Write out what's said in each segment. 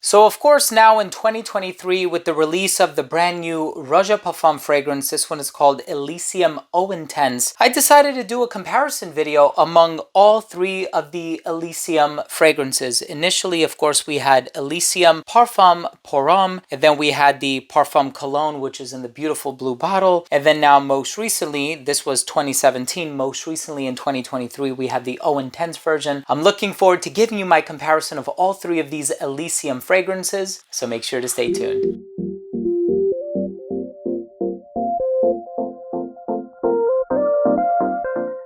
So of course now in 2023 with the release of the brand new Roja Parfum fragrance, this one is called Elysium Eau Intense, I decided to do a comparison video among all three of the Elysium fragrances. Initially, of course, we had Elysium Parfum pour Homme, and then we had the Parfum Cologne, which is in the beautiful blue bottle, and then now most recently, this was 2017, most recently in 2023, we had the Eau Intense version. I'm looking forward to giving you my comparison of all three of these Elysium fragrances, so make sure to stay tuned.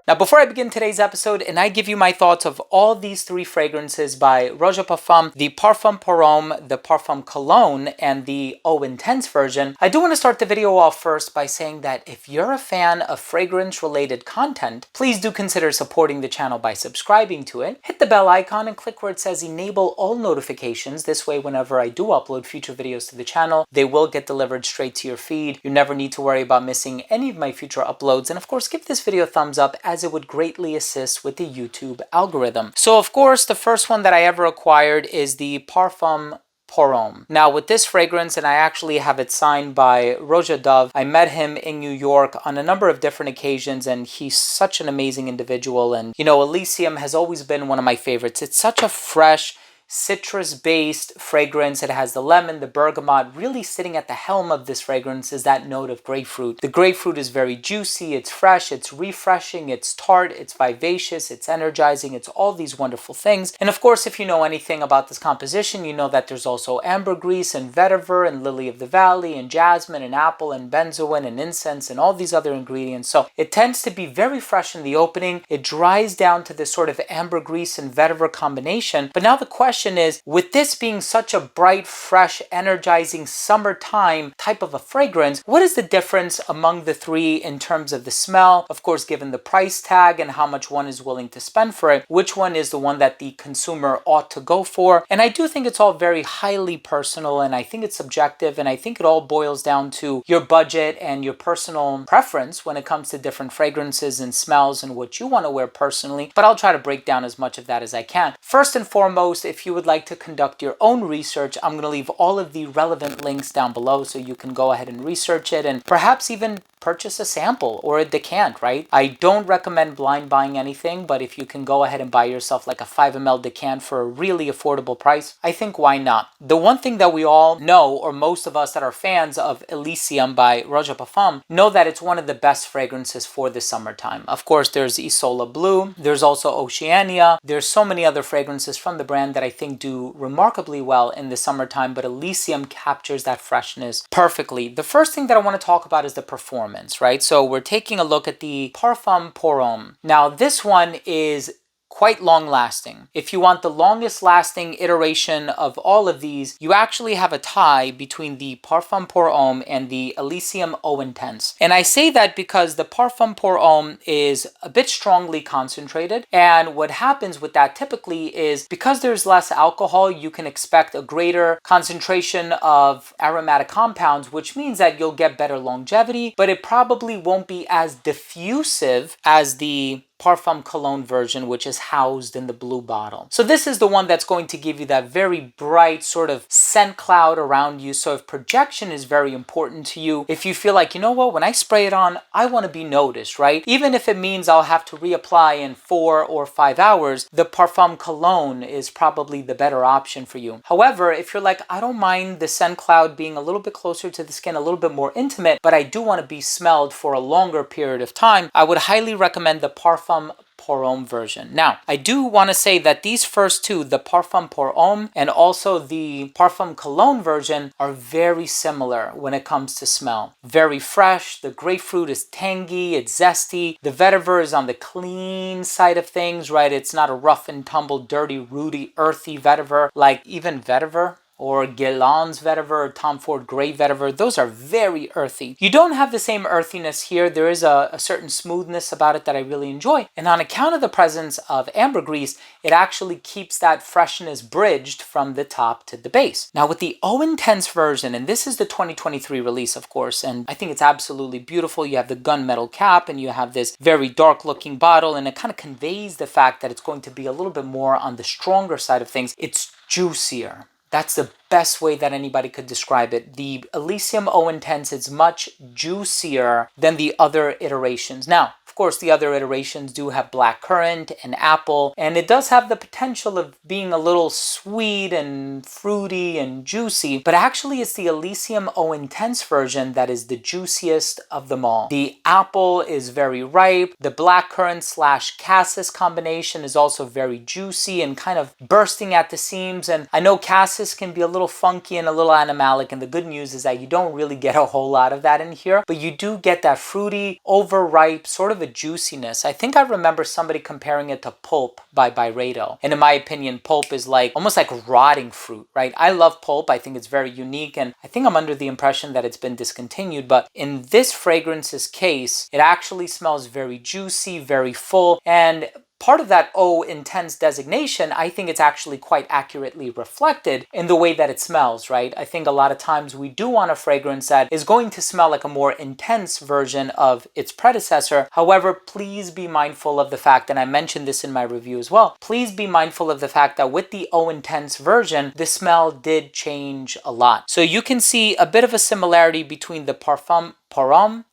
Now, before I begin today's episode and I give you my thoughts of all these three fragrances by Roja Parfum, the Parfum pour Homme, the Parfum Cologne, and the Eau Intense version, I do want to start the video off first by saying that if you're a fan of fragrance-related content, please do consider supporting the channel by subscribing to it. Hit the bell icon and click where it says enable all notifications. This way, whenever I do upload future videos to the channel, they will get delivered straight to your feed. You never need to worry about missing any of my future uploads. And of course, give this video a thumbs up, as it would greatly assist with the YouTube algorithm. So of course, the first one that I ever acquired is the Parfum pour Homme. Now with this fragrance, and I actually have it signed by Roja Dove, I met him in New York on a number of different occasions, and he's such an amazing individual. And you know, Elysium has always been one of my favorites. It's such a fresh, citrus-based fragrance. It has the lemon, the bergamot. Really sitting at the helm of this fragrance is that note of grapefruit. The grapefruit is very juicy, it's fresh, it's refreshing, it's tart, it's vivacious, it's energizing, it's all these wonderful things. And of course, if you know anything about this composition, you know that there's also ambergris and vetiver and lily of the valley and jasmine and apple and benzoin and incense and all these other ingredients. So it tends to be very fresh in the opening. It dries down to this sort of ambergris and vetiver combination. But now the question is, with this being such a bright, fresh, energizing summertime type of a fragrance, what is the difference among the three in terms of the smell? Of course, given the price tag and how much one is willing to spend for it, which one is the one that the consumer ought to go for? And I do think it's all very highly personal, and I think it's subjective, and I think it all boils down to your budget and your personal preference when it comes to different fragrances and smells and what you want to wear personally. But I'll try to break down as much of that as I can. First and foremost, if you would like to conduct your own research, I'm going to leave all of the relevant links down below so you can go ahead and research it and perhaps even purchase a sample or a decant, right? I don't recommend blind buying anything, but if you can go ahead and buy yourself like a 5 ml decant for a really affordable price, I think why not? The one thing that we all know, or most of us that are fans of Elysium by Roja Parfum, know that it's one of the best fragrances for the summertime. Of course, there's Isola Blue, there's also Oceania, there's so many other fragrances from the brand that I think do remarkably well in the summertime, but Elysium captures that freshness perfectly. The first thing that I want to talk about is the performance. Right? So we're taking a look at the Parfum pour Homme. Now this one is quite long lasting. If you want the longest lasting iteration of all of these, you actually have a tie between the Parfum pour Homme and the Elysium Eau Intense. And I say that because the Parfum pour Homme is a bit strongly concentrated, and what happens with that typically is because there's less alcohol, you can expect a greater concentration of aromatic compounds, which means that you'll get better longevity, but it probably won't be as diffusive as the Parfum Cologne version, which is housed in the blue bottle. So this is the one that's going to give you that very bright sort of scent cloud around you. So if projection is very important to you, if you feel like, you know what, when I spray it on, I want to be noticed, right? Even if it means I'll have to reapply in 4 or 5 hours, the Parfum Cologne is probably the better option for you. However, if you're like, I don't mind the scent cloud being a little bit closer to the skin, a little bit more intimate, but I do want to be smelled for a longer period of time, I would highly recommend the Parfum pour Homme version. Now, I do want to say that these first two, the Parfum pour Homme and also the Parfum Cologne version, are very similar when it comes to smell. Very fresh, the grapefruit is tangy, it's zesty, the vetiver is on the clean side of things, right? It's not a rough and tumble, dirty, rooty, earthy vetiver, like even vetiver or Guerlain's vetiver or Tom Ford Grey vetiver. Those are very earthy. You don't have the same earthiness here. There is a certain smoothness about it that I really enjoy. And on account of the presence of ambergris, it actually keeps that freshness bridged from the top to the base. Now with the Eau Intense version, and this is the 2023 release, of course, and I think it's absolutely beautiful. You have the gunmetal cap and you have this very dark looking bottle, and it kind of conveys the fact that it's going to be a little bit more on the stronger side of things. It's juicier. That's the best way that anybody could describe it. The Elysium Eau Intense is much juicier than the other iterations. Now, of course, the other iterations do have blackcurrant and apple, and it does have the potential of being a little sweet and fruity and juicy, but actually it's the Elysium Eau Intense version that is the juiciest of them all. The apple is very ripe. The blackcurrant / cassis combination is also very juicy and kind of bursting at the seams, and I know cassis can be a little funky and a little animalic, and the good news is that you don't really get a whole lot of that in here, but you do get that fruity, overripe, sort of a juiciness. I think I remember somebody comparing it to pulp by Byredo. And in my opinion, pulp is like almost like rotting fruit, right? I love pulp. I think it's very unique, and I think I'm under the impression that it's been discontinued, but in this fragrance's case, it actually smells very juicy, very full, and part of that Eau Intense designation, I think it's actually quite accurately reflected in the way that it smells, right? I think a lot of times we do want a fragrance that is going to smell like a more intense version of its predecessor. However, please be mindful of the fact, and I mentioned this in my review as well, please be mindful of the fact that with the Eau Intense version, the smell did change a lot. So you can see a bit of a similarity between the Parfum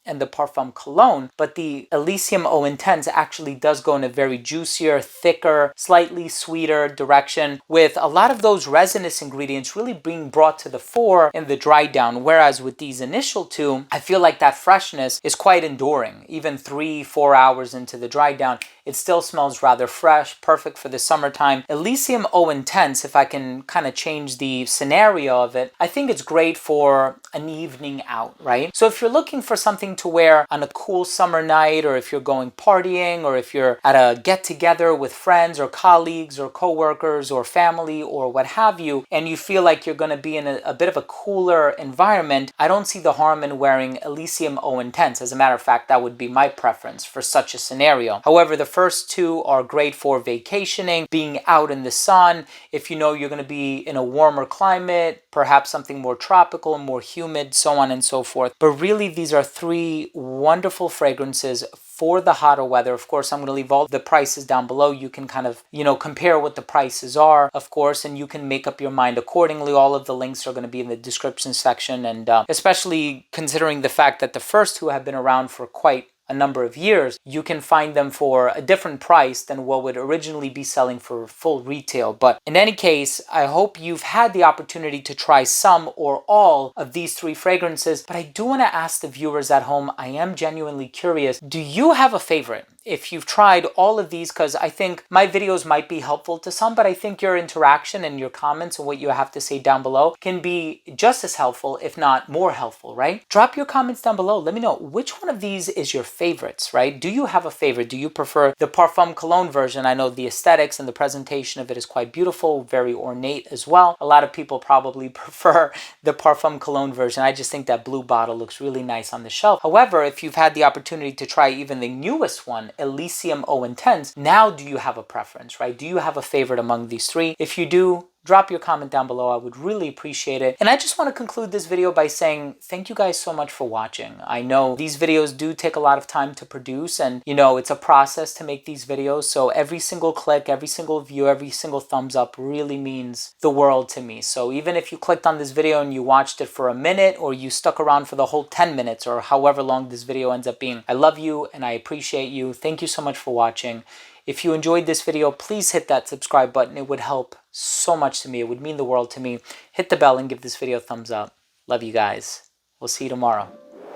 and the Parfum Cologne, but the Elysium Eau Intense actually does go in a very juicier, thicker, slightly sweeter direction, with a lot of those resinous ingredients really being brought to the fore in the dry down, whereas with these initial two, I feel like that freshness is quite enduring. Even 3-4 hours into the dry down, it still smells rather fresh, perfect for the summertime. Elysium Eau Intense, if I can kind of change the scenario of it, I think it's great for an evening out, right? So if you're looking for something to wear on a cool summer night, or if you're going partying, or if you're at a get-together with friends or colleagues or coworkers or family or what have you, and you feel like you're going to be in a bit of a cooler environment, I don't see the harm in wearing Elysium Eau Intense. As a matter of fact, that would be my preference for such a scenario. However, the first two are great for vacationing, being out in the sun, if you know you're going to be in a warmer climate, perhaps something more tropical, more humid, so on and so forth. But really, these are three wonderful fragrances for the hotter weather. Of course, I'm going to leave all the prices down below. You can kind of, compare what the prices are, of course, and you can make up your mind accordingly. All of the links are going to be in the description section, and especially considering the fact that the first two have been around for quite a number of years, you can find them for a different price than what would originally be selling for full retail. But in any case, I hope you've had the opportunity to try some or all of these three fragrances. But I do want to ask the viewers at home, I am genuinely curious, do you have a favorite? If you've tried all of these, because I think my videos might be helpful to some, but I think your interaction and your comments and what you have to say down below can be just as helpful, if not more helpful, right? Drop your comments down below. Let me know which one of these is your favorites, right? Do you have a favorite? Do you prefer the Parfum Cologne version? I know the aesthetics and the presentation of it is quite beautiful, very ornate as well. A lot of people probably prefer the Parfum Cologne version. I just think that blue bottle looks really nice on the shelf. However, if you've had the opportunity to try even the newest one, Elysium Eau Intense, now do you have a preference, right? Do you have a favorite among these three? If you do, drop your comment down below. I would really appreciate it. And I just want to conclude this video by saying thank you guys so much for watching. I know these videos do take a lot of time to produce, and it's a process to make these videos. So every single click, every single view, every single thumbs up really means the world to me. So even if you clicked on this video and you watched it for a minute, or you stuck around for the whole 10 minutes or however long this video ends up being, I love you and I appreciate you. Thank you so much for watching. If you enjoyed this video, please hit that subscribe button. It would help so much to me. It would mean the world to me. Hit the bell and give this video a thumbs up. Love you guys. We'll see you tomorrow.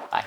Bye.